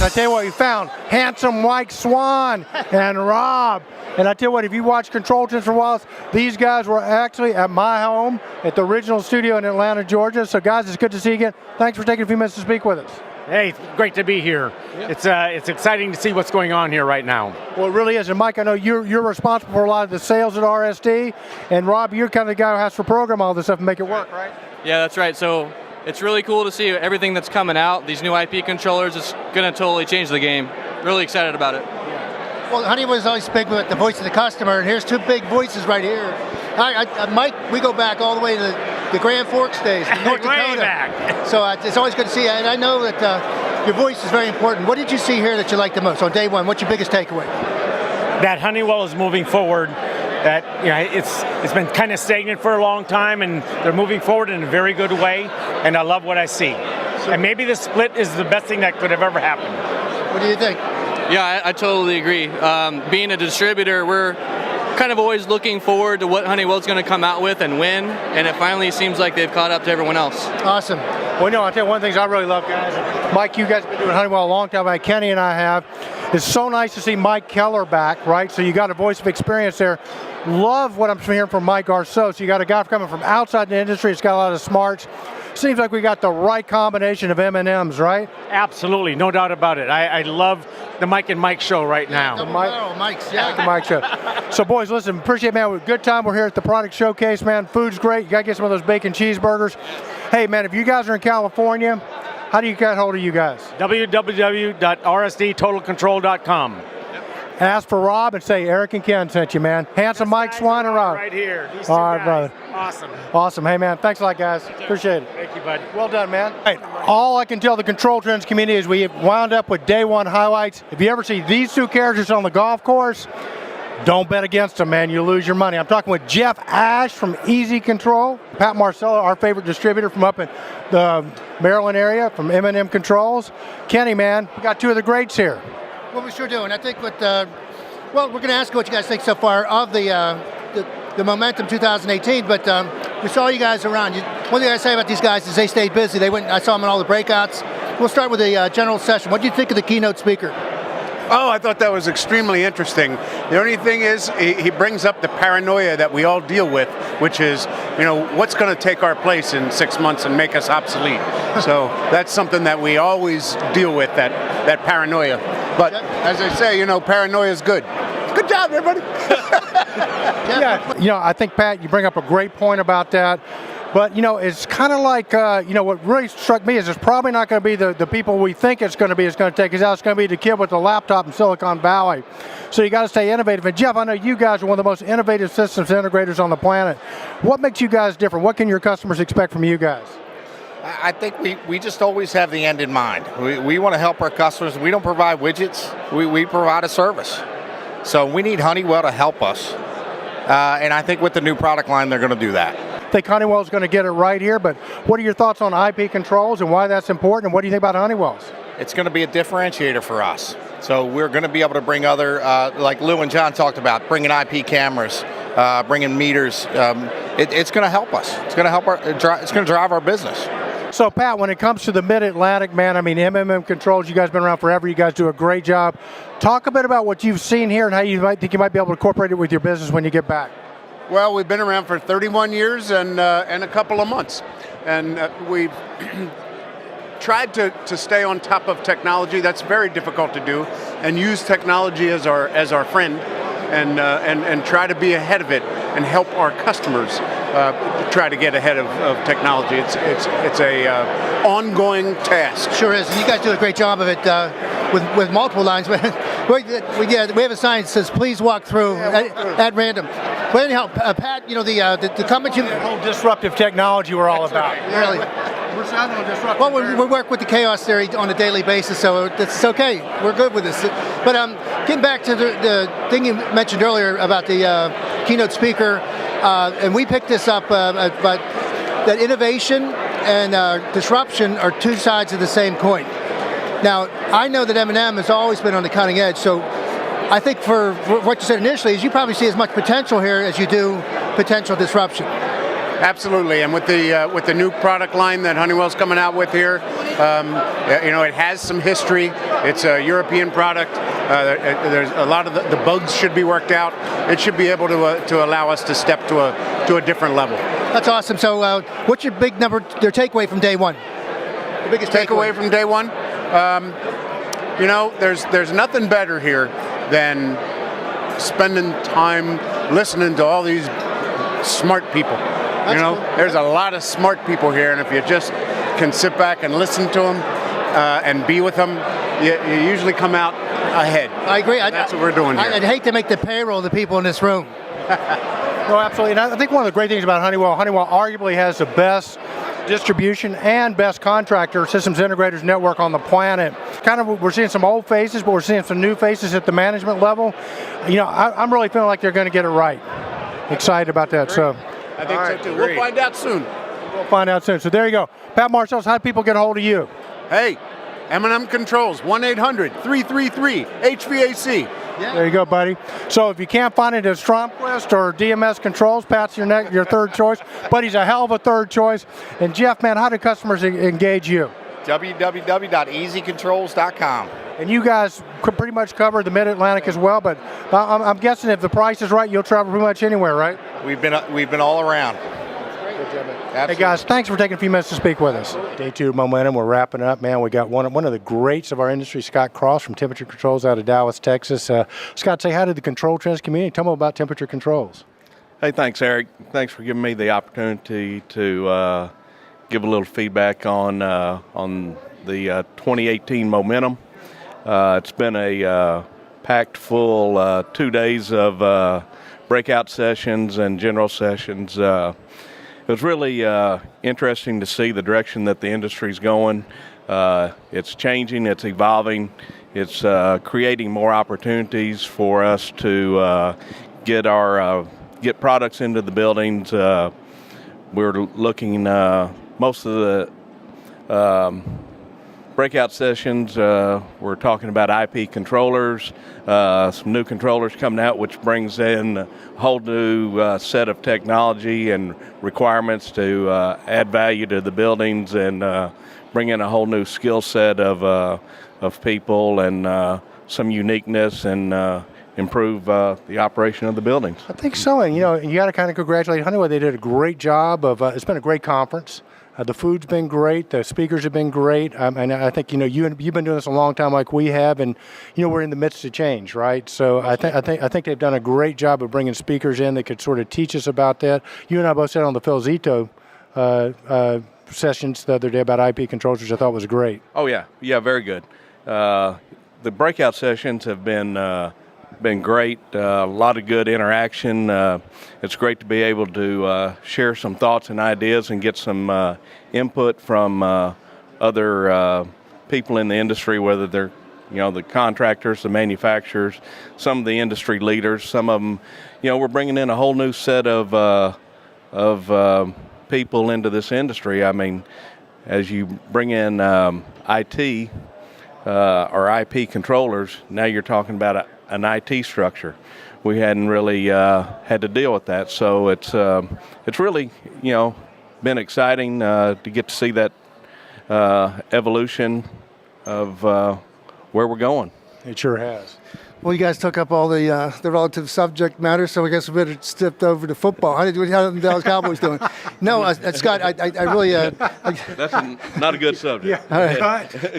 I tell you what, we found handsome Mike Swan and Rob. And I tell you what, if you watch Control Trends for a while, these guys were actually at my home at the original studio in Atlanta, Georgia. So guys, it's good to see you again. Thanks for taking a few minutes to speak with us. Hey, great to be here. Yeah. It's exciting to see what's going on here right now. Well, it really is. And Mike, I know you're responsible for a lot of the sales at RSD. And Rob, you're kind of the guy who has to program all this stuff and make it work, right? Yeah, that's right. So it's really cool to see everything that's coming out. These new IP controllers is going to totally change the game. Really excited about it. Well, Honeywell's always big with the voice of the customer, and here's two big voices right here. Mike, we go back all the way to the Grand Forks days, North Dakota. Back. So it's always good to see you, and I know that your voice is very important. What did you see here that you liked the most on day one? What's your biggest takeaway? That Honeywell is moving forward. That it's been kind of stagnant for a long time, and they're moving forward in a very good way, and I love what I see. And maybe the split is the best thing that could have ever happened. What do you think? Yeah, I totally agree. Being a distributor, we're kind of always looking forward to what Honeywell's going to come out with and when, and it finally seems like they've caught up to everyone else. Awesome. Well, no, I'll tell you one of the things I really love, guys. Mike, you guys have been doing Honeywell a long time, like Kenny and I have. It's so nice to see Mike Keller back, right? So you got a voice of experience there. Love what I'm hearing from Mike Garceau. So you got a guy coming from outside the industry. It's got a lot of smarts. Seems like we got the right combination of M&Ms, right? Absolutely, no doubt about it. I love the Mike and Mike show right now. The Mike's, yeah. The Mike show. So boys, listen, appreciate it, man. We're a good time. We're here at the product showcase, man. Food's great. You got to get some of those bacon cheeseburgers. Hey, man, if you guys are in California, how do you get hold of you guys? www.rsdtotalcontrol.com. Ask for Rob and say Eric and Ken sent you, man. Handsome Mike Swan and Rob. Right here. These two all right, guys. brother. Awesome. Awesome. Hey, man, thanks a lot, guys. Appreciate it. Thank you, bud. Well done, man. Hey, all I can tell the Control Trends community is we wound up with day one highlights. If you ever see these two characters on the golf course, don't bet against them, man. You lose your money. I'm talking with Jeff Ash from Easy Control, Pat Marcello, our favorite distributor from up in the Maryland area from M&M Controls. Kenny, man, we got two of the greats here. Well, we sure do, and I think what, well, we're going to ask what you guys think so far of the Momentum 2018, but we saw you guys around. One thing I say about these guys is they stayed busy. I saw them in all the breakouts. We'll start with the general session. What do you think of the keynote speaker? Oh, I thought that was extremely interesting. The only thing is, he brings up the paranoia that we all deal with, which is, what's going to take our place in 6 months and make us obsolete. So that's something that we always deal with, that paranoia. But as I say, paranoia is good. Good job, everybody. Yeah, I think, Pat, you bring up a great point about that. But, it's kind of like, what really struck me is it's probably not going to be the people we think it's going to be it's going to take us out. It's going to be the kid with the laptop in Silicon Valley. So you got to stay innovative. And, Jeff, I know you guys are one of the most innovative systems integrators on the planet. What makes you guys different? What can your customers expect from you guys? I think we just always have the end in mind. We want to help our customers. We don't provide widgets. We provide a service. So we need Honeywell to help us. And I think with the new product line, they're going to do that. I think Honeywell's going to get it right here, but what are your thoughts on IP controls and why that's important, and what do you think about Honeywell's? It's going to be a differentiator for us. So we're going to be able to bring other, like Lou and John talked about, bringing IP cameras, bringing meters. It's going to help us. It's going to help it's going to drive our business. So, Pat, when it comes to the Mid-Atlantic, man, M&M Controls, you guys have been around forever. You guys do a great job. Talk a bit about what you've seen here and how you think you might be able to incorporate it with your business when you get back. Well, we've been around for 31 years and a couple of months. And we've tried to stay on top of technology. That's very difficult to do. And use technology as our friend and try to be ahead of it and help our customers try to get ahead of technology. It's a ongoing task. Sure is. And you guys do a great job of it with multiple lines. we have a sign that says, please walk through at random. But anyhow, Pat, the comment you... The whole disruptive technology we're all about. Really. We're sounding on disruption. Well, we work with the chaos theory on a daily basis, so it's okay. We're good with this. But getting back to the thing you mentioned earlier about the keynote speaker, and we picked this up, but that innovation and disruption are two sides of the same coin. Now, I know that M&M has always been on the cutting edge, so I think for what you said initially is you probably see as much potential here as you do potential disruption. Absolutely, and with the new product line that Honeywell's coming out with here, it has some history. It's a European product. There's a lot of the bugs should be worked out. It should be able to allow us to step to a different level. That's awesome. So, what's your big your takeaway from day one? The biggest takeaway from day one. There's nothing better here than spending time listening to all these smart people. Cool. There's a lot of smart people here, and if you just can sit back and listen to them and be with them, you usually come out ahead. I agree. That's what we're doing here. I'd hate to make the payroll of the people in this room. No, absolutely. And I think one of the great things about Honeywell arguably has the best distribution and best contractor systems integrators network on the planet. Kind of, we're seeing some old faces, but we're seeing some new faces at the management level. I'm really feeling like they're going to get it right. Excited about that. So, I think so too. We'll find out soon. So there you go. Pat Marcells, how do people get a hold of you? Hey, M&M Controls, 1-800-333-HVAC. Yeah. There you go, buddy. So if you can't find it at Stromquist or DMS Controls, Pat's your third choice. But he's a hell of a third choice. And Jeff, man, how do customers engage you? www.easycontrols.com. And you guys could pretty much cover the Mid-Atlantic as well, but I'm guessing if the price is right, you'll travel pretty much anywhere, right? We've been all around. Hey guys, thanks for taking a few minutes to speak with us. Day 2 of Momentum, we're wrapping up, man. We got one of the greats of our industry, Scott Cross from Temperature Controls out of Dallas, Texas. Scott, say hi to the Control Trends community. Tell them about Temperature Controls. Hey, thanks, Eric. Thanks for giving me the opportunity to give a little feedback on the 2018 Momentum. It's been a packed full 2 days of breakout sessions and general sessions. It was really interesting to see the direction that the industry's going. It's changing, it's evolving, it's creating more opportunities for us to get products into the buildings. We're looking, most of the breakout sessions, we're talking about IP controllers, some new controllers coming out, which brings in a whole new set of technology and requirements to add value to the buildings and bring in a whole new skill set of people and some uniqueness and improve the operation of the buildings. I think so, and you got to kind of congratulate Honeywell. They did a great job of. It's been a great conference. The food's been great. The speakers have been great, and I think you've been doing this a long time, like we have, and we're in the midst of change, right? So I think they've done a great job of bringing speakers in that could sort of teach us about that. You and I both said on the Phil Zito sessions the other day about IP controls, which I thought was great. Oh yeah, very good. The breakout sessions have been great. A lot of good interaction. It's great to be able to share some thoughts and ideas and get some input from other people in the industry, whether they're the contractors, the manufacturers, some of the industry leaders. Some of them, we're bringing in a whole new set of people into this industry. I mean, as you bring in IT or IP controllers, now you're talking about an IT structure. We hadn't really had to deal with that, so it's really been exciting to get to see that evolution of where we're going. It sure has. Well, you guys took up all the relative subject matter, so I guess we better step over to football. How the Dallas Cowboys doing? No, Scott, I really... That's not a good subject. Yeah. All right.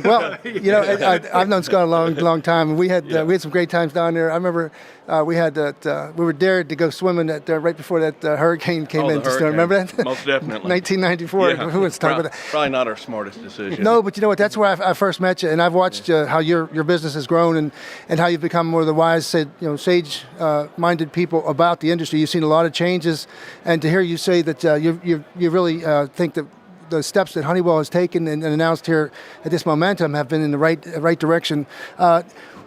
Well, I've known Scott a long time, and we had some great times down there. I remember we were dared to go swimming right before that hurricane came in. Hurricane. Remember that? Most definitely. 1994. Yeah. Who wants to talk about that? Probably not our smartest decision. No, but you know what? That's where I first met you, and I've watched how your business has grown and how you've become more of the wise, sage-minded people about the industry. You've seen a lot of changes, and to hear you say that you really think that the steps that Honeywell has taken and announced here at this Momentum have been in the right direction.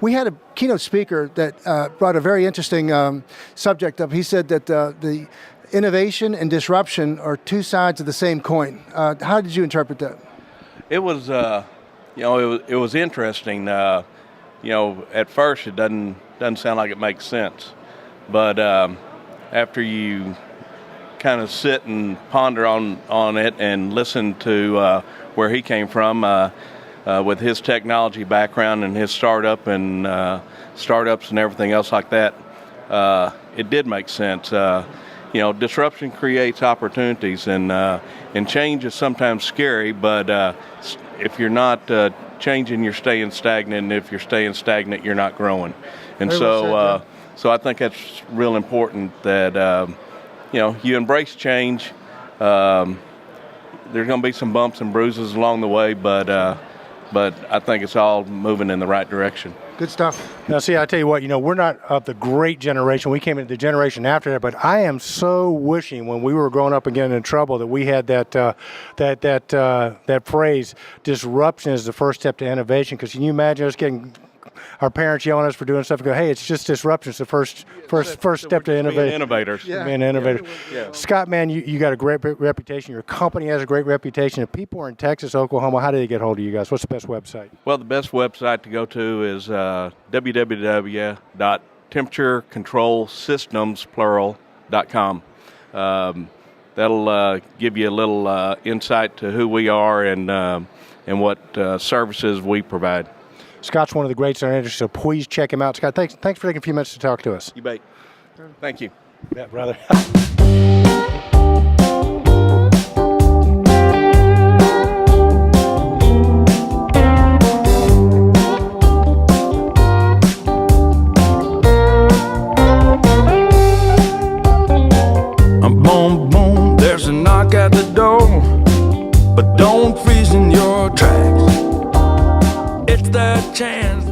We had a keynote speaker that brought a very interesting subject up. He said that the innovation and disruption are two sides of the same coin. How did you interpret that? It was, it was interesting. At first it doesn't sound like it makes sense, but after you kind of sit and ponder on it and listen to where he came from with his technology background and his startups and everything else like that, it did make sense. Disruption creates opportunities, and change is sometimes scary, but if you're not changing, you're staying stagnant, and if you're staying stagnant, you're not growing. And so I think that's real important that you embrace change. There's going to be some bumps and bruises along the way, but I think it's all moving in the right direction. Good stuff. Now, see, I tell you what, we're not of the great generation. We came into the generation after that, but I am so wishing when we were growing up and getting in trouble that we had that phrase, disruption is the first step to innovation. Because can you imagine us getting our parents yelling at us for doing stuff and go, hey, it's just disruption. It's the first step to innovation. Being innovators. Yeah. Being innovators. Yeah. Scott, man, you got a great reputation. Your company has a great reputation. If people are in Texas, Oklahoma, how do they get hold of you guys? What's the best website? Well, the best website to go to is www.temperaturecontrolsystems.com. That'll give you a little insight to who we are and what services we provide. Scott's one of the greats in our industry, so please check him out. Scott, thanks for taking a few minutes to talk to us. You bet. Thank you. Yeah, brother. Boom, boom, there's a knock at the door, but don't freeze in your tracks. It's that chance.